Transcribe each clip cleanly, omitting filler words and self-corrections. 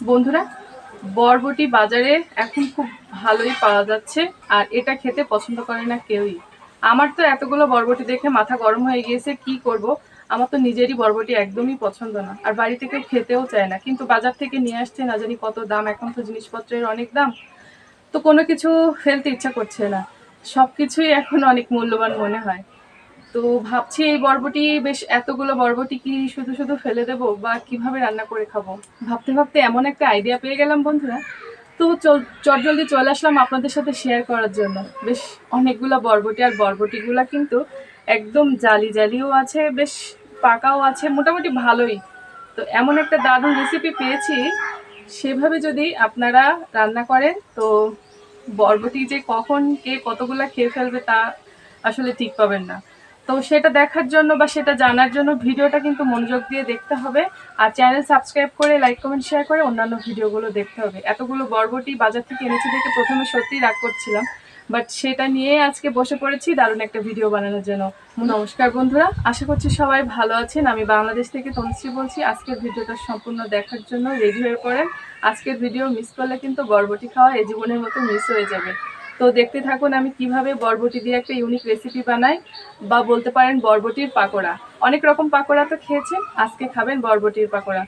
বন্ধুরা, বরবটি বাজারে এখন খুব ভালোই পাওয়া যাচ্ছে, আর এটা খেতে পছন্দ করে না কেউই। আমার তো এতগুলো বরবটি দেখে মাথা গরম হয়ে গিয়েছে, কি করব। আমার তো নিজেরই বরবটি একদমই পছন্দ না, আর বাড়িতে কেউ খেতেও চায় না, কিন্তু বাজার থেকে নিয়ে আসছে না জানি কত দাম। এখন তো জিনিসপত্রের অনেক দাম, তো কোনো কিছু ফেলতে ইচ্ছা করছে না। সবকিছুই এখন অনেক মূল্যবান মনে হয়। তো ভাবছি এই বরবটি, বেশ এতগুলো বরবটি কি শুধু শুধু ফেলে দেবো, বা কিভাবে রান্না করে খাবো। ভাবতে ভাবতে এমন একটা আইডিয়া পেয়ে গেলাম বন্ধুরা। তো চটজলদি চলে আসলাম আপনাদের সাথে শেয়ার করার জন্য। বেশ অনেকগুলো বরবটি, আর বরবটিগুলা কিন্তু একদম জালি জালিও আছে, বেশ পাকাও আছে, মোটামুটি ভালোই। তো এমন একটা দারুণ রেসিপি পেয়েছি, সেভাবে যদি আপনারা রান্না করেন তো বরবটি যে কখন কে কতগুলা খেয়ে ফেলবে তা আসলে ঠিক পাবেন না। তো সেটা দেখার জন্য বা সেটা জানার জন্য ভিডিওটা কিন্তু মনোযোগ দিয়ে দেখতে হবে। আর চ্যানেল সাবস্ক্রাইব করে লাইক কমেন্ট শেয়ার করে অন্যান্য ভিডিওগুলো দেখতে হবে। এতগুলো বরবটি বাজার থেকে এনেছি দেখে প্রথমে সত্যিই রাগ করছিলাম, বাট সেটা নিয়ে আজকে বসে পড়েছি দারুণ একটা ভিডিও বানানোর জন্য। নমস্কার বন্ধুরা, আশা করছি সবাই ভালো আছেন। আমি বাংলাদেশ থেকে তনুশ্রী বলছি। আজকের ভিডিওটা সম্পূর্ণ দেখার জন্য রেডি হয়ে পড়েন। আজকের ভিডিও মিস করলে কিন্তু বরবটি খাওয়া এই জীবনের মতো মিস হয়ে যাবে। তো দেখতে থাকুন আমি কিভাবে বরবটি দিয়ে একটা ইউনিক রেসিপি বানাই, বা বলতে পারেন বরবটির পাকোড়া। অনেক রকম পাকোড়া তো খেয়েছেন, আজকে খাবেন বরবটির পাকোড়া।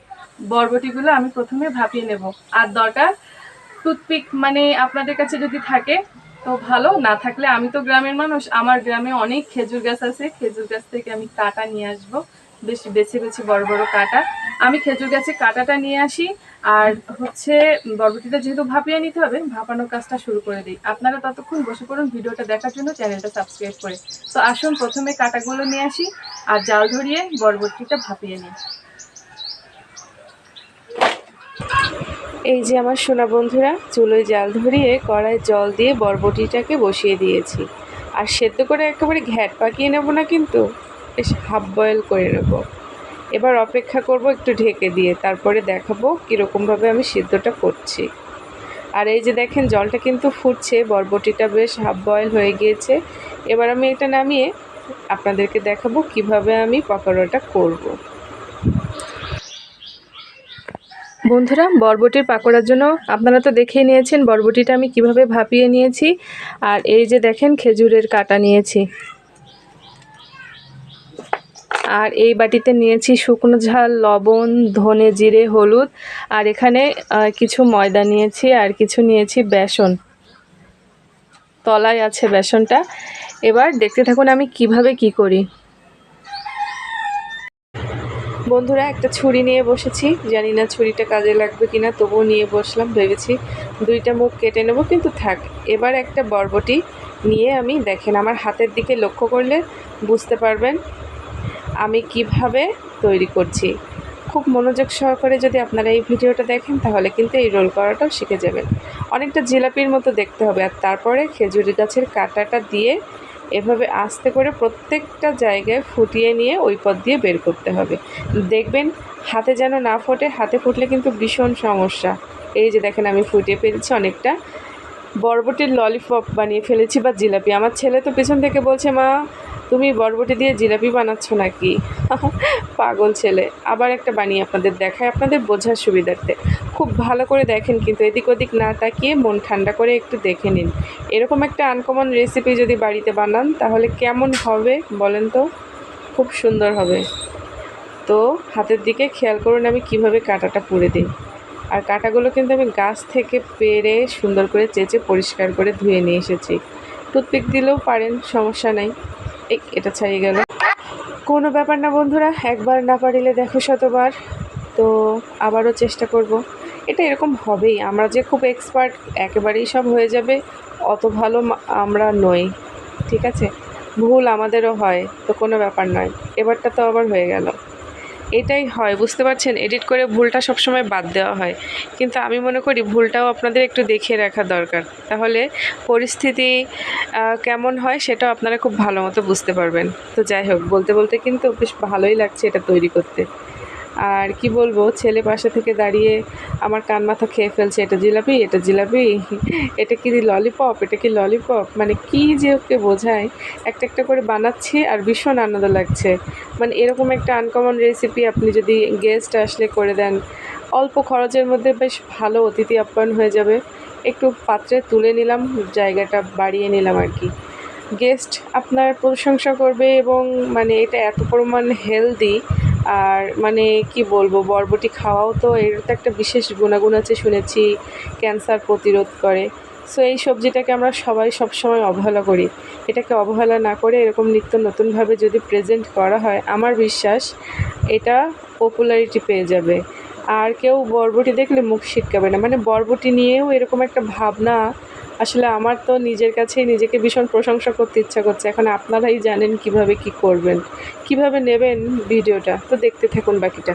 বরবটিগুলো আমি প্রথমে ভাপিয়ে নেব। আর দরকার টুথপিক, মানে আপনাদের কাছে যদি থাকে তো ভালো, না থাকলে আমি তো গ্রামের মানুষ, আমার গ্রামে অনেক খেজুর গাছ আছে, খেজুর গাছ থেকে আমি কাটা নিয়ে আসবো। বেশ বেছে বেছে বড় বড় কাটা আমি খেজুর গাছে কাটাটা নিয়ে আসি। আর হচ্ছে বরবটিটা যেহেতু ভাপিয়ে নিতে হবে, ভাপানোর কাজটা শুরু করে দিই। আপনারা ততক্ষণ বসে পড়ুন ভিডিওটা দেখার জন্য, চ্যানেলটা সাবস্ক্রাইব করে। তো আসুন প্রথমে কাটাগুলো নিয়ে আসি, আর জাল ধরিয়ে বরবটিটা ভাপিয়ে নিই। এই যে আমার সোনা বন্ধুরা, চুলোয় জাল ধরিয়ে কড়াই জল দিয়ে বরবটিটাকে বসিয়ে দিয়েছি। আর সেদ্ধ করে একেবারে ঘ্যাট পাকিয়ে নেব না, কিন্তু বেশ হাফ বয়েল করে নেব। এবার অপেক্ষা করব একটু ঢেকে দিয়ে, তারপরে দেখাবো কীরকমভাবে আমি সিদ্ধটা করছি। আর এই যে দেখেন জলটা কিন্তু ফুটছে, বরবটিটা বেশ হাফ বয়েল হয়ে গিয়েছে। এবার আমি এটা নামিয়ে আপনাদেরকে দেখাবো কিভাবে আমি পকোড়াটা করব। বন্ধুরা, বরবটির পাকোড়ার জন্য আপনারা তো দেখেই নিয়েছেন বরবটিটা আমি কিভাবে ভাপিয়ে নিয়েছি। আর এই যে দেখেন খেজুরের কাটা নিয়েছি, আর এই বাটিতে নিয়েছি শুকনো ঝাল, লবণ, ধনে, জিরে, হলুদ, আর এখানে কিছু ময়দা নিয়েছি, আর কিছু নিয়েছি বেসন। তলায় আছে বেসনটা। এবার দেখতে থাকুন আমি কিভাবে কি করি। বন্ধুরা, একটা ছুরি নিয়ে বসেছি, জানি না ছুরিটা কাজে লাগবে কিনা, তবুও নিয়ে বসলাম। ভেবেছি দুইটা মুখ কেটে নেব, কিন্তু থাক। এবার একটা বরবটি নিয়ে আমি দেখেন আমার হাতের দিকে লক্ষ্য করলে বুঝতে পারবেন আমি কিভাবে তৈরি করছি। খুব মনোযোগ সহকারে যদি আপনারা এই ভিডিওটা দেখেন, তাহলে কিন্তু এই রোল করাটাও শিখে যাবেন। অনেকটা জিলাপির মতো দেখতে হবে। আর তারপরে খেজুর গাছের কাঁটাটা দিয়ে এভাবে আস্তে করে প্রত্যেকটা জায়গায় ফুটিয়ে নিয়ে ওই পথ দিয়ে বের করতে হবে। দেখবেন হাতে যেন না ফোটে, হাতে ফুটলে কিন্তু ভীষণ সমস্যা। এই যে দেখেন আমি ফুটিয়ে ফেলেছি, অনেকটা বরবটির ললিপপ বানিয়ে ফেলেছি, বা জিলাপি। আমার ছেলে তো পেছন থেকে বলছে, মা তুমি বরবটি দিয়ে জিলাপি বানাচ্ছ নাকি? পাগল ছেলে। আবার একটা বানিয়ে আপনাদের দেখায়, আপনাদের বোঝার সুবিধার্থে। খুব ভালো করে দেখেন, কিন্তু এদিক ওদিক না তাকিয়ে মন ঠান্ডা করে একটু দেখে নিন। এরকম একটা আনকমন রেসিপি যদি বাড়িতে বানান, তাহলে কেমন হবে বলেন তো? খুব সুন্দর হবে। তো হাতের দিকে খেয়াল করুন আমি কিভাবে কাঁটাটা পুড়ে দিই। আর কাঁটাগুলো কিন্তু আমি গাছ থেকে পেড়ে সুন্দর করে চেঁচে পরিষ্কার করে ধুয়ে নিয়ে এসেছি। টুথপিক দিলেও পারেন, সমস্যা নাই। এটা ছাড়িয়ে গেল, কোনো ব্যাপার না বন্ধুরা, একবার না পারিলে দেখো শতবার। তো আবারও চেষ্টা করব। এটা এরকম হবেই, আমরা যে খুব এক্সপার্ট একেবারেই সব হয়ে যাবে অত ভালো আমরা নই, ঠিক আছে? ভুল আমাদেরও হয়, তো কোনো ব্যাপার নয়। এবারটা তো আবার হয়ে গেল। এটাই হয়, বুঝতে পারছেন? এডিট করে ভুলটা সবসময় বাদ দেওয়া হয়, কিন্তু আমি মনে করি ভুলটাও আপনাদের একটু দেখিয়ে রাখা দরকার। তাহলে পরিস্থিতি কেমন হয় সেটাও আপনারা খুব ভালো মতো বুঝতে পারবেন। তো যাই হোক, বলতে বলতে কিন্তু বেশ ভালোই লাগছে এটা তৈরি করতে। আর কি বলবো, ছেলে পাশে থেকে দাঁড়িয়ে আমার কান মাথা খেয়ে ফেলছে, এটা জিলাপি, এটা জিলাপি, এটা কি ললিপপ, এটা কি ললিপপ, মানে কি যে ওকে বোঝায়। একটা একটা করে বানাচ্ছি আর ভীষণ আনন্দ লাগছে। মানে এরকম একটা আনকমন রেসিপি আপনি যদি গেস্ট আসলে করে দেন, অল্প খরচের মধ্যে বেশ ভালো অতিথি আপ্যায়ন হয়ে যাবে। একটু পাত্রে তুলে নিলাম, জায়গাটা বাড়িয়ে নিলাম আর কি। গেস্ট আপনার প্রশংসা করবে এবং মানে এটা এত পরিমাণ হেলদি। আর মানে কি বলবো, বরবটি খাওয়াও তো এর তো একটা বিশেষ গুণাগুণ আছে শুনেছি, ক্যান্সার প্রতিরোধ করে। সো এই সবজিটাকে আমরা সবাই সবসময় অবহেলা করি। এটাকে অবহেলা না করে এরকম নিত্য নতুনভাবে যদি প্রেজেন্ট করা হয়, আমার বিশ্বাস এটা পপুলারিটি পেয়ে যাবে। আর কেউ বরবটি দেখলে মুখ সিটকাবে না। মানে বরবটি নিয়েও এরকম একটা ভাবনা, আসলে আমার তো নিজের কাছেই নিজেকে ভীষণ প্রশংসা করতে ইচ্ছা করছে। এখন আপনারাই জানেন কিভাবে কি করবেন, কিভাবে নেবেন ভিডিওটা। তো দেখতে থাকুন বাকিটা।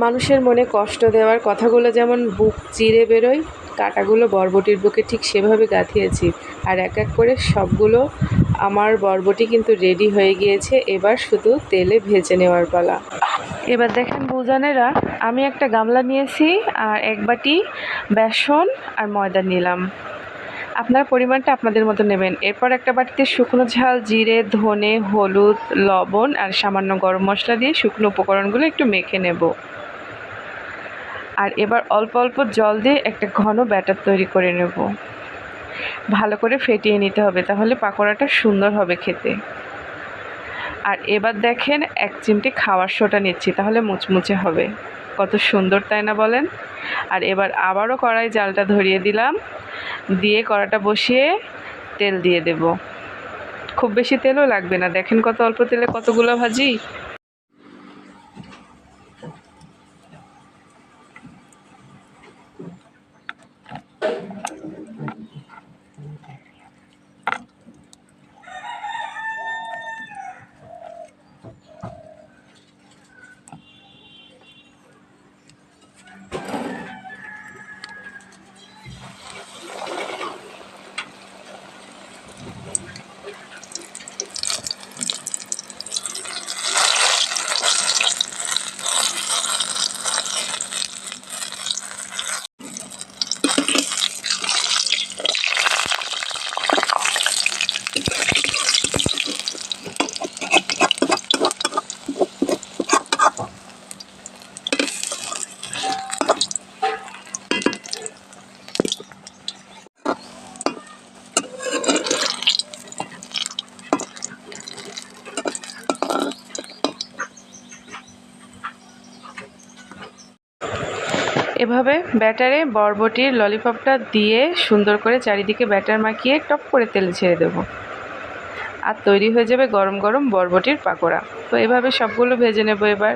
মানুষের মনে কষ্ট দেওয়ার কথাগুলো যেমন বুক চিরে বেরোয়, কাঁটাগুলো বরবটির বুকে ঠিক সেভাবে গাঁথিয়েছি। আর এক এক করে সবগুলো আমার বরবটি কিন্তু রেডি হয়ে গিয়েছে। এবার শুধু তেলে ভেজে নেওয়ার পালা। এবার দেখেন বৌজানেরা, আমি একটা গামলা নিয়েছি আর এক বাটি বেসন আর ময়দা নিলাম। আপনার পরিমাণটা আপনাদের মতো নেবেন। এরপর একটা বাটিতে শুকনো ঝাল, জিরে, ধনে, হলুদ, লবণ আর সামান্য গরম মশলা দিয়ে শুকনো উপকরণগুলো একটু মেখে নেব। আর এবার অল্প অল্প জল দিয়ে একটা ঘন ব্যাটার তৈরি করে নেব। ভালো করে ফেটিয়ে নিতে হবে, তাহলে পাকোড়াটা সুন্দর হবে খেতে। আর এবার দেখেন এক চিমটি খাওয়ার সোডা নিচ্ছি, তাহলে মুচমুচে হবে। কত সুন্দর, তাই না বলেন? আর এবার আবারও কড়াই জালটা ধরিয়ে দিলাম, দিয়ে কড়াটা বসিয়ে তেল দিয়ে দেব। খুব বেশি তেলও লাগবে না, দেখেন কত অল্প তেলে কতগুলো ভাজি। এভাবে ব্যাটারে বরবটির ললিপপটা দিয়ে সুন্দর করে চারিদিকে ব্যাটার মাখিয়ে টপ করে তেলে ছেড়ে দেব। আর তৈরি হয়ে যাবে গরম গরম বরবটির পাকোড়া। তো এভাবে সবগুলো ভেজে নেব এবার।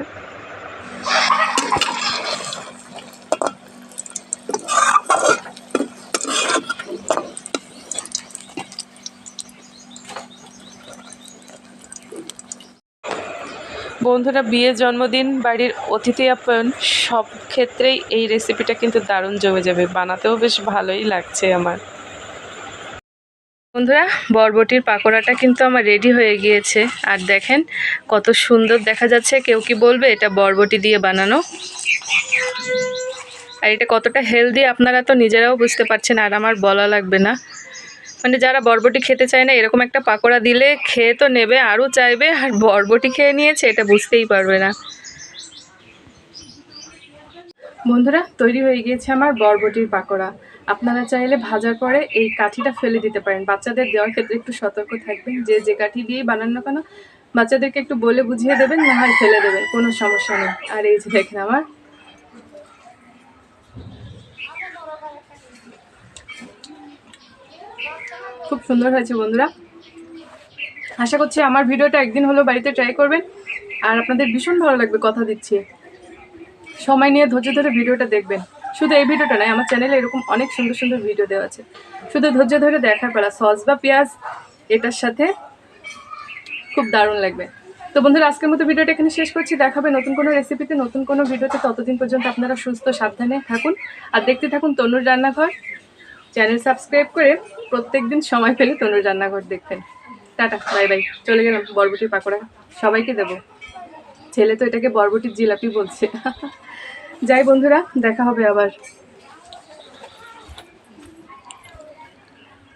বন্ধুরা, বিয়ে, জন্মদিন, বাড়ির অতিথি আপ্যায়ন সব ক্ষেত্রেই এই রেসিপিটা কিন্তু দারুণ জমে যাবে। বানাতেও বেশ ভালোই লাগছে আমার। বন্ধুরা, বরবটির পাকোড়াটা কিন্তু আমার রেডি হয়ে গিয়েছে। আর দেখেন কত সুন্দর দেখা যাচ্ছে। কেউ কি বলবে এটা বরবটি দিয়ে বানানো? আর এটা কতটা হেলদি আপনারা তো নিজেরাও বুঝতে পারছেন, আর আমার বলা লাগবে না। মানে যারা বরবটি খেতে চায় না, এরকম একটা পাকোড়া দিলে খেয়ে তো নেবে, আরও চাইবে। আর বরবটি খেয়ে নিয়েছে এটা বুঝতেই পারবে না। বন্ধুরা, তৈরি হয়ে গিয়েছে আমার বরবটির পাকোড়া। আপনারা চাইলে ভাজার পরে এই কাঠিটা ফেলে দিতে পারেন। বাচ্চাদের দেওয়ার ক্ষেত্রে একটু সতর্ক থাকবেন, যে কাঠি দিয়েই বানান না কেন বাচ্চাদেরকে একটু বলে বুঝিয়ে দেবেন, না হয় ফেলে দেবেন, কোনো সমস্যা নেই। আর এই যে দেখেন আমার খুব সুন্দর হয়েছে। বন্ধুরা, আশা করছি আমার ভিডিওটা একদিন হলেও বাড়িতে ট্রাই করবেন আর আপনাদের ভীষণ ভালো লাগবে, কথা দিচ্ছি। সময় নিয়ে ধৈর্য ধরে ভিডিওটা দেখবেন। শুধু এই ভিডিওটা নয়, আমার চ্যানেলে এরকম অনেক সুন্দর সুন্দর ভিডিও দেওয়া আছে। শুধু ধৈর্য ধরে দেখার পালা। সস বা পেঁয়াজ এটার সাথে খুব দারুণ লাগবে। তো বন্ধুরা, আজকের মতো ভিডিওটা এখানে শেষ করছি। দেখাবে নতুন কোনো রেসিপিতে, নতুন কোনো ভিডিওতে। ততদিন পর্যন্ত আপনারা সুস্থ সাবধানে থাকুন আর দেখতে থাকুন তনুর রান্নাঘর। চ্যানেল সাবস্ক্রাইব করে প্রত্যেকদিন সময় পেলে তনুর রান্নাঘর দেখবেন। Tata, bye bye. চলে গেলাম বরবটির পাকোড়া সবাইকে দেবো। ছেলে তো এটাকে বরবটির জিলাপি বলছে। যাই বন্ধুরা, দেখা হবে আবার।